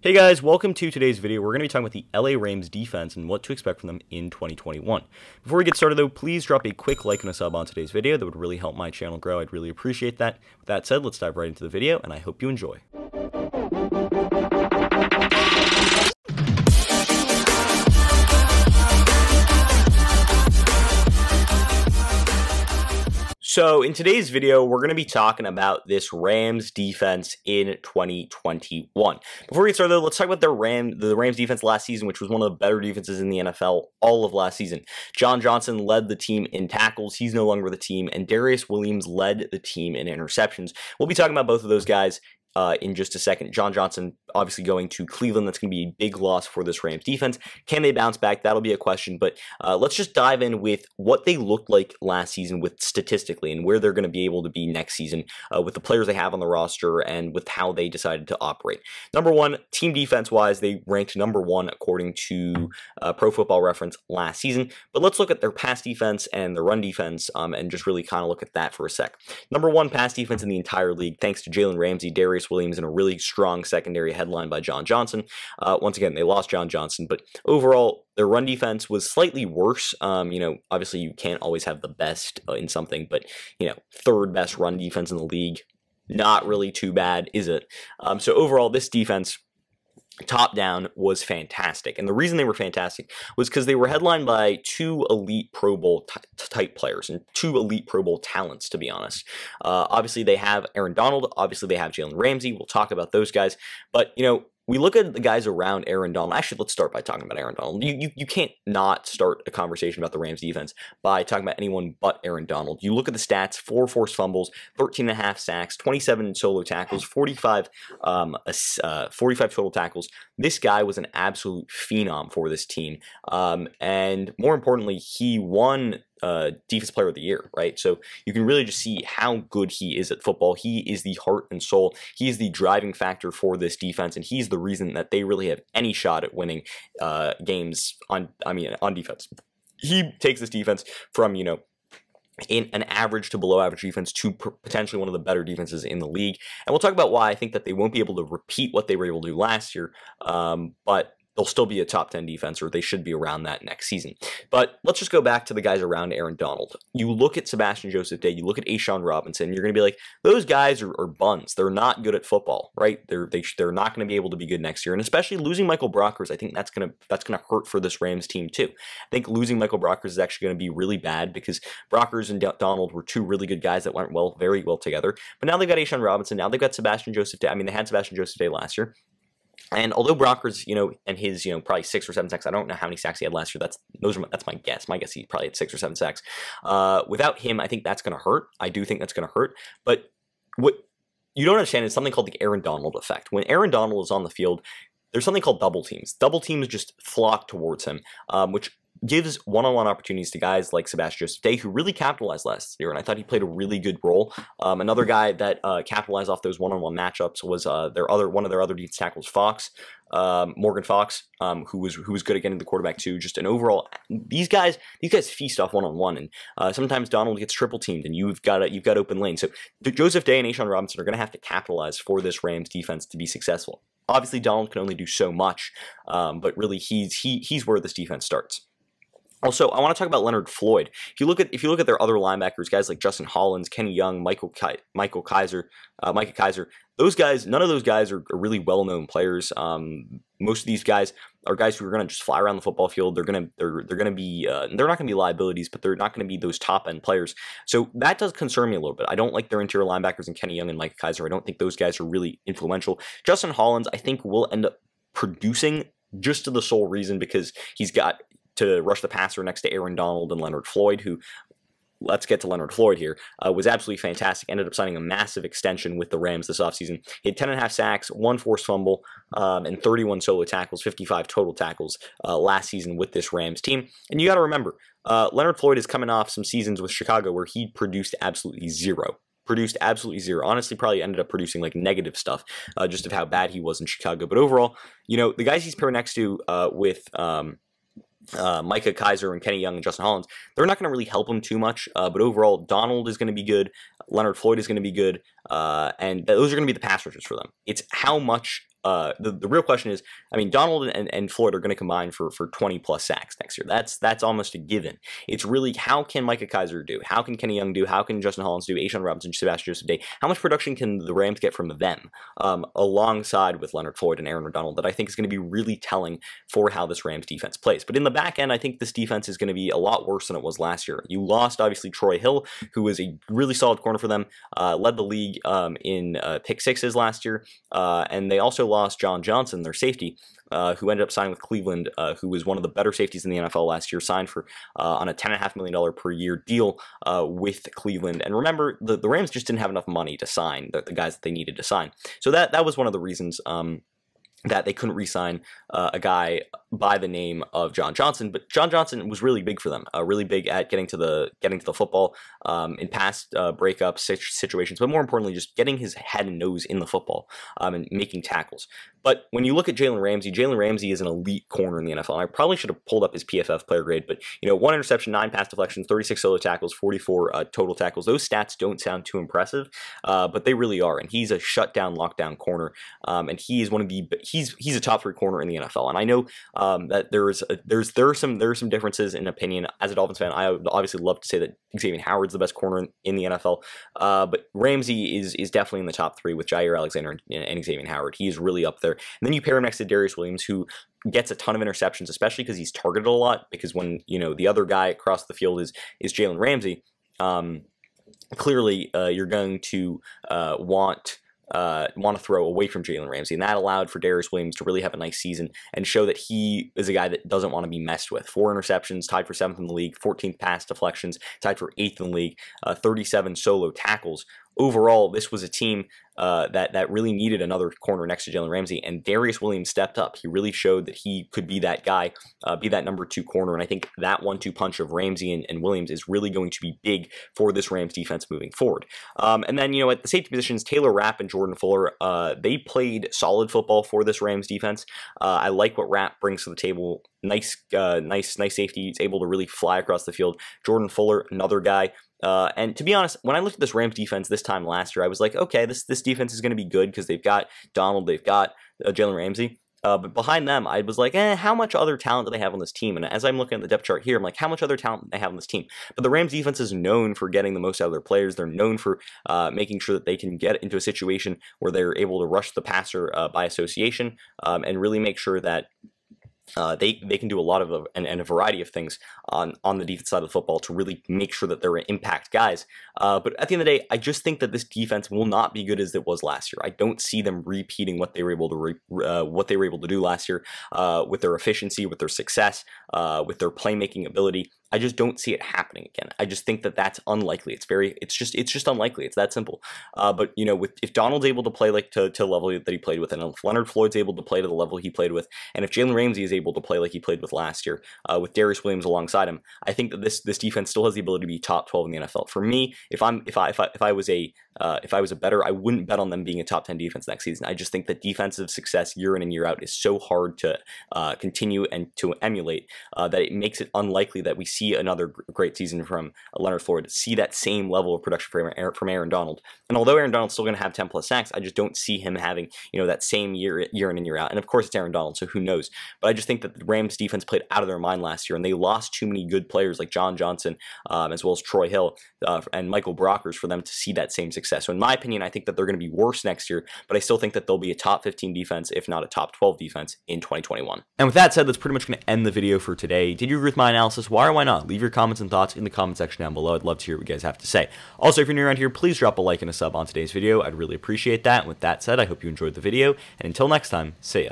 Hey guys, welcome to today's video. We're going to be talking about the LA Rams defense and what to expect from them in 2021. Before we get started though, please drop a quick like and a sub on today's video. That would really help my channel grow. I'd really appreciate that. With that said, let's dive right into the video and I hope you enjoy. So in today's video, we're going to be talking about this Rams defense in 2021. Before we get started, though, let's talk about the Rams defense last season, which was one of the better defenses in the NFL all of last season. John Johnson led the team in tackles. He's no longer with the team. And Darious Williams led the team in interceptions. We'll be talking about both of those guys in just a second. John Johnson obviously going to Cleveland. That's going to be a big loss for this Rams defense. Can they bounce back? That'll be a question. But let's just dive in with what they looked like last season with statistically and where they're going to be able to be next season with the players they have on the roster and with how they decided to operate. Number one, team defense-wise, they ranked number one according to Pro Football Reference last season. But let's look at their pass defense and their run defense and just really kind of look at that for a sec. Number one pass defense in the entire league, thanks to Jalen Ramsey, Darious Williams, and a really strong secondary headline by John Johnson. Once again, they lost John Johnson, but overall, their run defense was slightly worse. Obviously you can't always have the best in something, but, third best run defense in the league, not really too bad, is it? So overall, this defense, top down, was fantastic. And the reason they were fantastic was because they were headlined by two elite Pro Bowl type players and two elite Pro Bowl talents, to be honest. Obviously, they have Aaron Donald. Obviously, they have Jalen Ramsey. We'll talk about those guys. But, we look at the guys around Aaron Donald. Actually, let's start by talking about Aaron Donald. You can't not start a conversation about the Rams defense by talking about anyone but Aaron Donald. You look at the stats: 4 forced fumbles, 13.5 sacks, 27 solo tackles, 45 total tackles. This guy was an absolute phenom for this team. And more importantly, he won Defensive Player of the Year, right? So you can really just see how good he is at football. He is the heart and soul. He is the driving factor for this defense, and he's the reason that they really have any shot at winning games on defense. He takes this defense from, in an average to below average defense to potentially one of the better defenses in the league. And we'll talk about why I think that they won't be able to repeat what they were able to do last year, but they'll still be a top 10 defense, or they should be around that next season. But let's just go back to the guys around Aaron Donald. You look at Sebastian Joseph-Day, you look at A'Shawn Robinson, you're going to be like, those guys are buns. They're not good at football, right? They're not going to be able to be good next year. And especially losing Michael Brockers, I think that's going to hurt for this Rams team too. I think losing Michael Brockers is actually going to be really bad because Brockers and Donald were two really good guys that went very well together. But now they've got A'Shawn Robinson. Now they've got Sebastian Joseph-Day. I mean, they had Sebastian Joseph-Day last year. And although Brockers, and his, probably 6 or 7 sacks, I don't know how many sacks he had last year. That's my guess. My guess he probably had 6 or 7 sacks. Without him, I think that's going to hurt. I do think that's going to hurt. But what you don't understand is something called the Aaron Donald effect. When Aaron Donald is on the field, there's something called double teams. Double teams just flock towards him, which gives one-on-one opportunities to guys like Sebastian Joseph-Day, who really capitalized last year, and I thought he played a really good role. Another guy that capitalized off those one-on-one matchups was one of their other defense tackles, Morgan Fox, who was good at getting the quarterback too. Just an overall, these guys feast off one-on-one, and sometimes Donald gets triple teamed, and you've got open lane. So Joseph-Day and A'Shawn Robinson are going to have to capitalize for this Rams defense to be successful. Obviously, Donald can only do so much, but really he's where this defense starts. Also, I want to talk about Leonard Floyd. If you look at their other linebackers, guys like Justin Hollins, Kenny Young, Micah Kiser, those guys, none of those guys are really well-known players. Most of these guys are guys who are going to just fly around the football field. They're not going to be liabilities, but they're not going to be those top-end players. So that does concern me a little bit. I don't like their interior linebackers in Kenny Young and Micah Kiser. I don't think those guys are really influential. Justin Hollins, I think, will end up producing just to the sole reason because he's got to rush the passer next to Aaron Donald and Leonard Floyd, who, let's get to Leonard Floyd here, was absolutely fantastic. Ended up signing a massive extension with the Rams this offseason. He had 10.5 sacks, 1 forced fumble, and 31 solo tackles, 55 total tackles last season with this Rams team. And you got to remember, Leonard Floyd is coming off some seasons with Chicago where he produced absolutely zero. Honestly, probably ended up producing like negative stuff just of how bad he was in Chicago. But overall, the guys he's paired next to with Micah Kiser and Kenny Young and Justin Hollins, they're not going to really help him too much. But overall, Donald is going to be good. Leonard Floyd is going to be good. And those are going to be the pass rushers for them. It's how much the real question is, I mean, Donald and Floyd are going to combine for 20 plus sacks next year. That's almost a given. It's really, how can Micah Kiser do? How can Kenny Young do? How can Justin Hollins do? A'Shawn Robinson, Sebastian Joseph-Day? How much production can the Rams get from them, alongside with Leonard Floyd and Aaron Donald, that I think is going to be really telling for how this Rams defense plays. But in the back end, I think this defense is going to be a lot worse than it was last year. You lost, obviously, Troy Hill, who was a really solid corner for them, led the league in pick sixes last year, and they also lost John Johnson, their safety, who ended up signing with Cleveland, who was one of the better safeties in the NFL last year, signed for on a $10.5 million per year deal with Cleveland. And remember, the Rams just didn't have enough money to sign the guys that they needed to sign. So that was one of the reasons that they couldn't re-sign a guy by the name of John Johnson. But John Johnson was really big for them, really big at getting to the football in past breakup situations, but more importantly, just getting his head and nose in the football and making tackles. But when you look at Jalen Ramsey is an elite corner in the NFL. And I probably should have pulled up his PFF player grade, but 1 interception, 9 pass deflections, 36 solo tackles, 44 total tackles. Those stats don't sound too impressive, but they really are. And he's a shutdown, lockdown corner, and he is one of the he's a top 3 corner in the NFL. And I know that there are some differences in opinion. As a Dolphins fan, I would obviously love to say that Xavier Howard's the best corner in the NFL, but Ramsey is definitely in the top 3 with Jair Alexander and Xavier Howard. He's really up there. And then you pair him next to Darious Williams, who gets a ton of interceptions, especially because he's targeted a lot. Because when the other guy across the field is Jalen Ramsey, clearly you're going to want to throw away from Jalen Ramsey, and that allowed for Darious Williams to really have a nice season and show that he is a guy that doesn't want to be messed with. 4 interceptions, tied for 7th in the league, 14th pass deflections, tied for 8th in the league, 37 solo tackles. Overall, this was a team that really needed another corner next to Jalen Ramsey, and Darious Williams stepped up. He really showed that he could be that guy, be that number 2 corner, and I think that 1-2 punch of Ramsey and Williams is really going to be big for this Rams defense moving forward. And then, at the safety positions, Taylor Rapp and Jordan Fuller, they played solid football for this Rams defense. I like what Rapp brings to the table. Nice safety. He's able to really fly across the field. Jordan Fuller, another guy. And to be honest, when I looked at this Rams defense this time last year, I was like, okay, this defense is going to be good because they've got Donald, they've got Jalen Ramsey. But behind them, I was like, how much other talent do they have on this team? And as I'm looking at the depth chart here, I'm like, how much other talent do they have on this team? But the Rams defense is known for getting the most out of their players. They're known for making sure that they can get into a situation where they're able to rush the passer by association and really make sure that they can do a lot of and a variety of things on the defense side of the football to really make sure that they're impact guys. But at the end of the day, I just think that this defense will not be good as it was last year. I don't see them repeating what they were able to do last year with their efficiency, with their success, with their playmaking ability. I just don't see it happening again. I just think that that's unlikely. It's just unlikely. It's that simple. But if Donald's able to play to the level that he played with, and if Leonard Floyd's able to play to the level he played with, and if Jalen Ramsey is able to play like he played with last year, with Darious Williams alongside him, I think that this defense still has the ability to be top 12 in the NFL. For me, if I was a bettor, I wouldn't bet on them being a top 10 defense next season. I just think that defensive success year in and year out is so hard to continue and to emulate that it makes it unlikely that we see another great season from Leonard Floyd, see that same level of production from Aaron Donald. And although Aaron Donald's still going to have 10 plus sacks, I just don't see him having that same year in and year out. And of course, it's Aaron Donald, so who knows? But I just think that the Rams defense played out of their mind last year, and they lost too many good players like John Johnson, as well as Troy Hill and Michael Brockers for them to see that same success. So in my opinion, I think that they're going to be worse next year, but I still think that they'll be a top 15 defense, if not a top 12 defense in 2021. And with that said, that's pretty much going to end the video for today. Did you agree with my analysis? Why or why not? Leave your comments and thoughts in the comment section down below. I'd love to hear what you guys have to say. Also, if you're new around here, please drop a like and a sub on today's video. I'd really appreciate that. And with that said, I hope you enjoyed the video, and until next time, see ya.